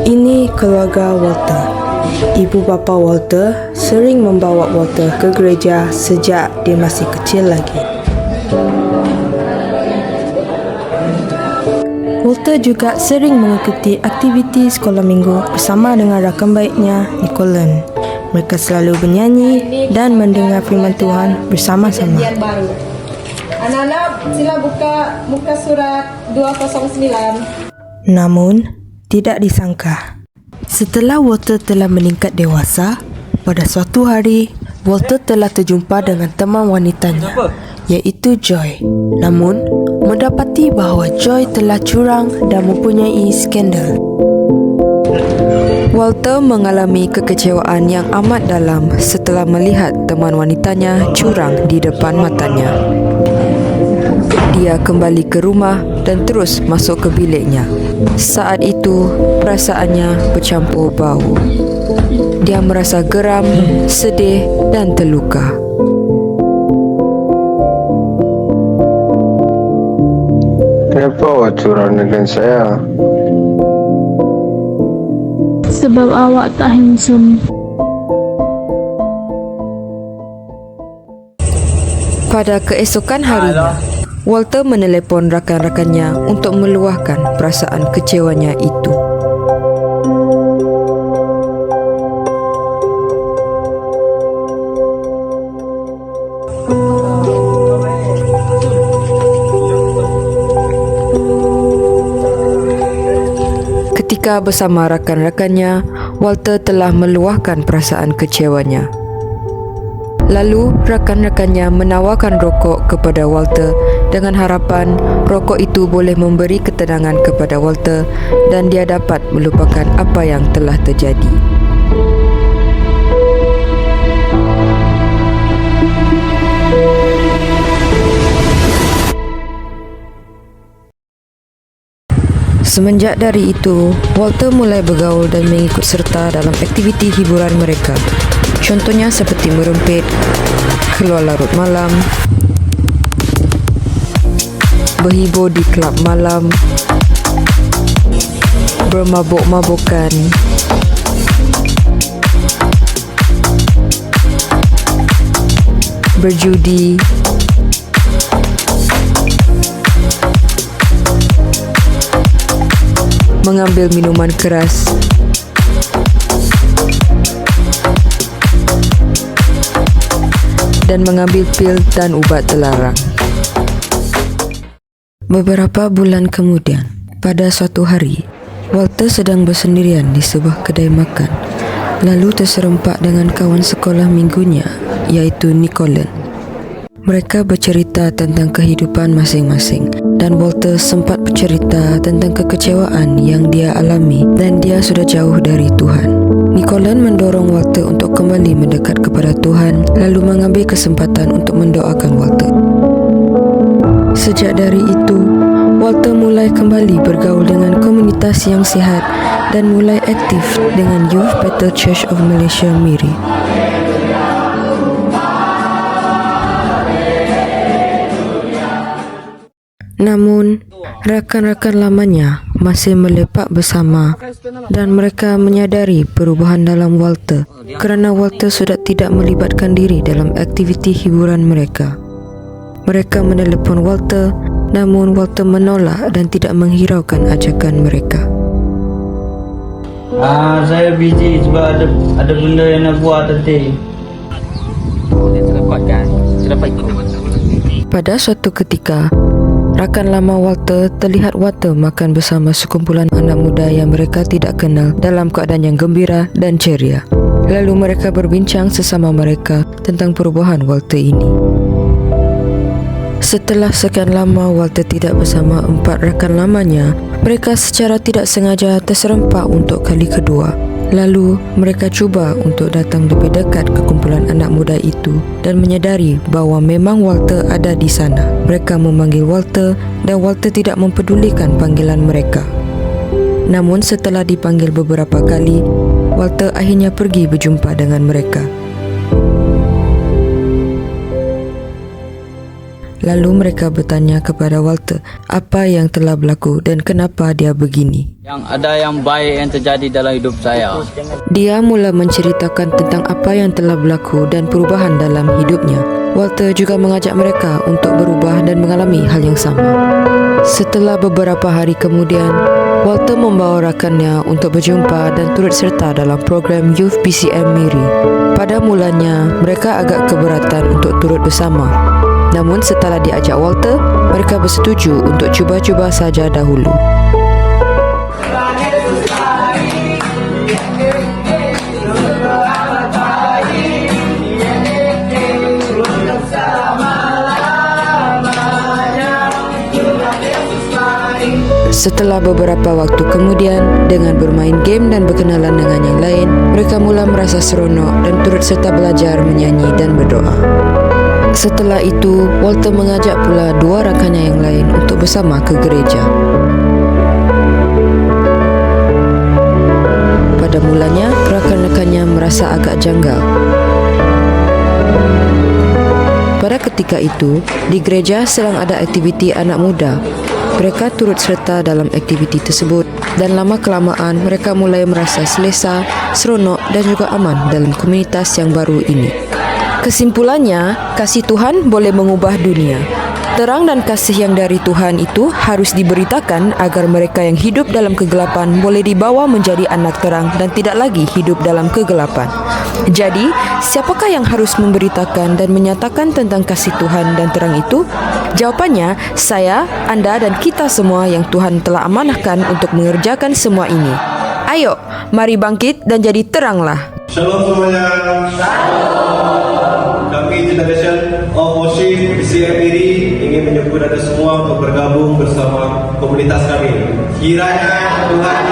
Ini keluarga Walter. Ibu bapa Walter sering membawa Walter ke gereja sejak dia masih kecil lagi. Walter juga sering mengikuti aktiviti sekolah minggu bersama dengan rakan baiknya, Nicolen. Mereka selalu bernyanyi dan mendengar firman Tuhan bersama-sama. Anak-anak, sila buka muka surat 209. Namun, tidak disangka, setelah Walter telah meningkat dewasa, pada suatu hari, Walter telah terjumpa dengan teman wanitanya, iaitu Joy. Namun, mendapati bahawa Joy telah curang dan mempunyai skandal. Walter mengalami kekecewaan yang amat dalam setelah melihat teman wanitanya curang di depan matanya. Dia kembali ke rumah dan terus masuk ke biliknya. Saat itu, perasaannya bercampur bau. Dia merasa geram, sedih dan terluka. Kenapa awak curang dengan saya? Sebab awak tak handsome. Pada keesokan harinya, Walter menelepon rakan-rakannya untuk meluahkan perasaan kecewanya itu. Ketika bersama rakan-rakannya, Walter telah meluahkan perasaan kecewanya. Lalu, rakan-rakannya menawarkan rokok kepada Walter dengan harapan rokok itu boleh memberi ketenangan kepada Walter dan dia dapat melupakan apa yang telah terjadi. Semenjak dari itu, Walter mulai bergaul dan mengikut serta dalam aktiviti hiburan mereka. Contohnya seperti merempit, keluar larut malam, berhibur di kelab malam, bermabuk-mabukan, berjudi, mengambil minuman keras, dan mengambil pil dan ubat terlarang. Beberapa bulan kemudian, pada suatu hari, Walter sedang bersendirian di sebuah kedai makan, lalu terserempak dengan kawan sekolah minggunya, iaitu Nicolen. Mereka bercerita tentang kehidupan masing-masing dan Walter sempat bercerita tentang kekecewaan yang dia alami dan dia sudah jauh dari Tuhan. Nicolen mendorong Walter untuk kembali mendekat kepada Tuhan lalu mengambil kesempatan untuk mendoakan Walter. Sejak dari itu, Walter mulai kembali bergaul dengan komunitas yang sihat dan mulai aktif dengan Youth Bethel Church of Malaysia MIRI. Namun, rakan-rakan lamanya masih melepak bersama dan mereka menyadari perubahan dalam Walter kerana Walter sudah tidak melibatkan diri dalam aktiviti hiburan mereka. Mereka menelepon Walter, namun Walter menolak dan tidak menghiraukan ajakan mereka. Saya busy sebab ada benda yang nak buat tadi. Pada suatu ketika, rakan lama Walter terlihat Walter makan bersama sekumpulan anak muda yang mereka tidak kenal dalam keadaan yang gembira dan ceria. Lalu mereka berbincang sesama mereka tentang perubahan Walter ini. Setelah sekian lama Walter tidak bersama empat rakan lamanya, mereka secara tidak sengaja terserempak untuk kali kedua. Lalu mereka cuba untuk datang lebih dekat ke kumpulan anak muda itu dan menyadari bahawa memang Walter ada di sana. Mereka memanggil Walter dan Walter tidak mempedulikan panggilan mereka. Namun setelah dipanggil beberapa kali, Walter akhirnya pergi berjumpa dengan mereka. Lalu mereka bertanya kepada Walter apa yang telah berlaku dan kenapa dia begini. Yang ada yang baik yang terjadi dalam hidup saya. Dia mula menceritakan tentang apa yang telah berlaku dan perubahan dalam hidupnya. Walter juga mengajak mereka untuk berubah dan mengalami hal yang sama. Setelah beberapa hari kemudian, Walter membawa rakannya untuk berjumpa dan turut serta dalam program Youth PCM Miri. Pada mulanya, mereka agak keberatan untuk turut bersama. Namun setelah diajak Walter, mereka bersetuju untuk cuba-cuba saja dahulu. Setelah beberapa waktu kemudian, dengan bermain game dan berkenalan dengan yang lain, mereka mula merasa seronok dan turut serta belajar menyanyi dan berdoa. Setelah itu, Walter mengajak pula dua rakannya yang lain untuk bersama ke gereja. Pada mulanya, rakan-rakannya merasa agak janggal. Pada ketika itu, di gereja sedang ada aktiviti anak muda. Mereka turut serta dalam aktiviti tersebut dan lama-kelamaan mereka mulai merasa selesa, seronok dan juga aman dalam komunitas yang baru ini. Kesimpulannya, kasih Tuhan boleh mengubah dunia. Terang dan kasih yang dari Tuhan itu harus diberitakan agar mereka yang hidup dalam kegelapan boleh dibawa menjadi anak terang dan tidak lagi hidup dalam kegelapan. Jadi, siapakah yang harus memberitakan dan menyatakan tentang kasih Tuhan dan terang itu? Jawapannya, saya, Anda dan kita semua yang Tuhan telah amanahkan untuk mengerjakan semua ini. Ayo, mari bangkit dan jadi teranglah. Shalom semuanya. Kami Generation of Worship PCM ini ingin menyebut Anda semua untuk bergabung bersama komunitas kami. Kiranya Tuhan